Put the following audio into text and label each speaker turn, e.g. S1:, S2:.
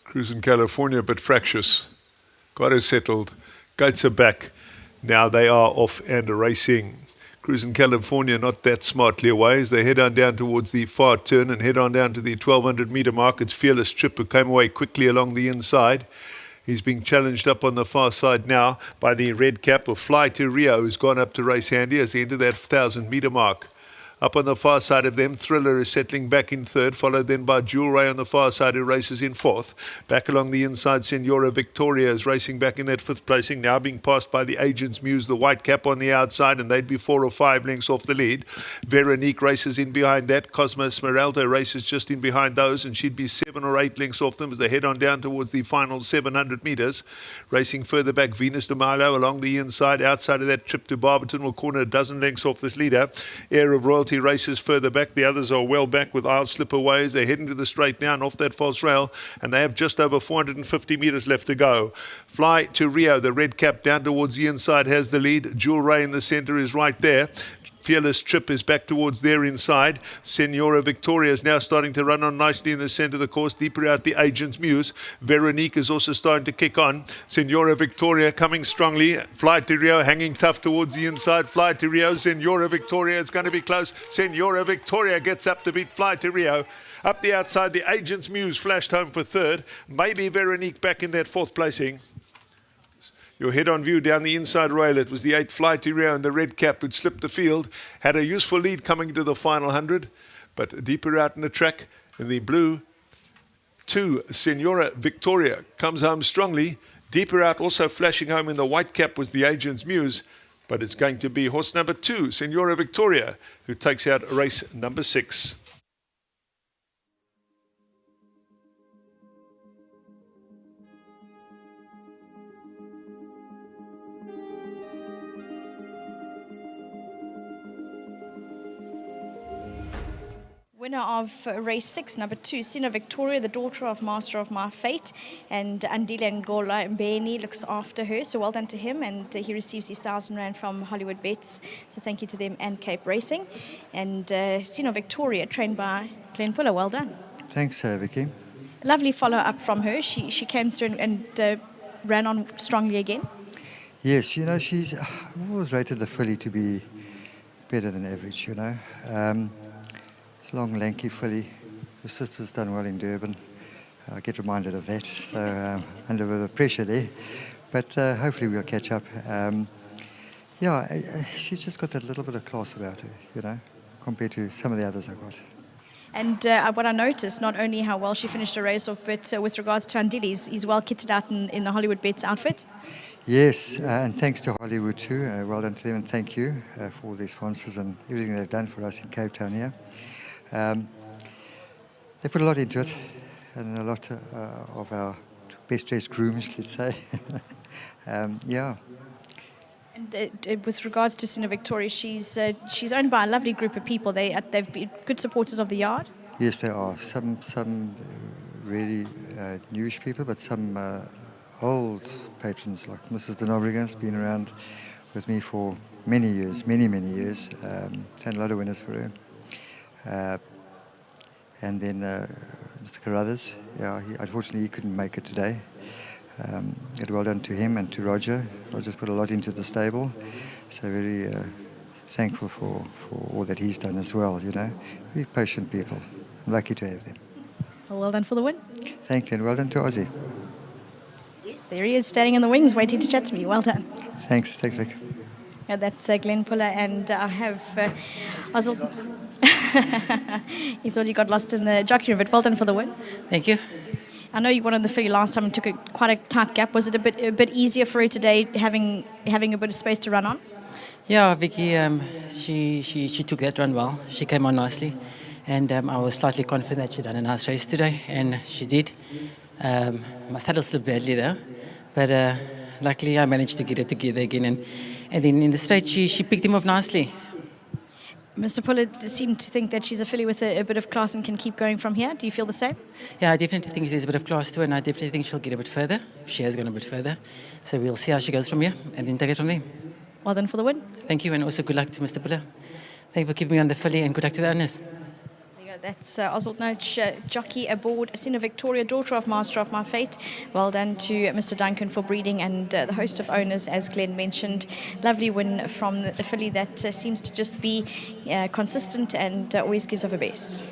S1: Cruising California, but fractious. Got her settled. Gates are back. Now they are off and racing. Cruising California not that smartly away as they head on down towards the far turn and head on down to the 1200 metre mark. It's Fearless Trip who came away quickly along the inside. He's being challenged up on the far side now by the red cap of Fly to Rio, who's gone up to race handy as they enter that 1000 metre mark. Up on the far side of them, Thriller is settling back in third, followed then by Jewel Ray on the far side, who races in fourth. Back along the inside, Senhora Victoria is racing back in that fifth placing, now being passed by the Agent's Muse, the white cap on the outside, and they'd be 4 or 5 lengths off the lead. Veronique races in behind that. Cosmo Smeraldo races just in behind those, and she'd be 7 or 8 lengths off them as they head on down towards the final 700 metres. Racing further back, Venus de Milo along the inside. Outside of that, Trip to Barberton will corner a dozen lengths off this leader. Air of Royalty races further back. The others are well back with I'll Slip Away as they head into the straight now and off that false rail, and they have just over 450 metres left to go. Fly to Rio, the red cap down towards the inside, has the lead. Jewel Ray in the centre is right there. Fearless Trip is back towards their inside. Senhora Victoria is now starting to run on nicely in the centre of the course, deeper out the Agent's Muse. Veronique is also starting to kick on. Senhora Victoria coming strongly. Fly to Rio hanging tough towards the inside. Fly to Rio, Senhora Victoria is going to be close. Senhora Victoria gets up to beat Fly to Rio. Up the outside, the Agent's Muse flashed home for third. Maybe Veronique back in that fourth placing. Your head on view down the inside rail. It was the 8 Fly to Rio and the red cap who'd slipped the field. Had a useful lead coming to the final 100, but deeper out in the track in the blue, 2 Senhora Victoria comes home strongly. Deeper out also flashing home in the white cap was the Agent's Muse, but it's going to be horse number 2, Senhora Victoria, who takes out race number 6.
S2: Winner of race 6, number 2, Senhora Victoria, the daughter of Master of My Fate, and Andile Ngola Mbeni looks after her, so well done to him, and he receives his 1,000 Rand from Hollywood Bets, so thank you to them and Cape Racing. And Senhora Victoria, trained by Glenn Puller, well done.
S3: Thanks, Vicky.
S2: Lovely follow-up from her. She came through and ran on strongly again.
S3: Yes, you know, I've always rated the filly to be better than average, you know. Long, lanky filly. The sister's done well in Durban. I get reminded of that, so under a bit of pressure there. But hopefully we'll catch up. She's just got that little bit of class about her, you know, compared to some of the others I got.
S2: And what I noticed, not only how well she finished the race off, but with regards to Andile, he's well kitted out in the Hollywood Bets outfit.
S3: Yes, and thanks to Hollywood too. Well done to them, and thank you for all their sponsors and everything they've done for us in Cape Town here. They put a lot into it, and a lot of our best dressed grooms, let's say. Yeah.
S2: And with regards to Senhora Victoria, she's owned by a lovely group of people. They've been good supporters of the yard.
S3: Yes, there are some really newish people, but some old patrons like Mrs. de Nobrega has been around with me for many years, many years. Had a lot of winners for her. And then Mr. Carruthers, unfortunately he couldn't make it today. Well done to him and to Roger. Roger's put a lot into the stable, so very thankful for all that he's done as well, you know. Very patient people. I'm lucky to have them.
S2: Well done for the win.
S3: Thank you, and well done to Ozzy.
S2: Yes, there he is, standing in the wings, waiting to chat to me. Well done.
S3: Thanks, Vic.
S2: That's Glenn Puller, and I have Oswald. He thought he got lost in the jockey room, but well done for the win.
S4: Thank you.
S2: I know you won on the filly last time and took quite a tight gap. Was it a bit easier for her today, having a bit of space to run on?
S4: Yeah, Vicky, she took that run well. She came on nicely, and I was slightly confident that she'd done a nice race today, and she did. My saddle slipped badly though, but luckily I managed to get it together again, and then in the straight she picked him up nicely.
S2: Mr. Puller seemed to think that she's a filly with a bit of class and can keep going from here. Do you feel the same?
S4: Yeah, I definitely think there's a bit of class to her, and I definitely think she'll get a bit further. She has gone a bit further. So we'll see how she goes from here, and then take it from there.
S2: Well done for the win.
S4: Thank you, and also good luck to Mr. Puller. Thank you for keeping me on the filly, and good luck to the owners.
S2: That's Oswald Noach, jockey aboard Senhora Victoria, daughter of Master of My Fate. Well done to Mr. Duncan for breeding, and the host of owners, as Glenn mentioned. Lovely win from the filly that seems to just be consistent and always gives of her best.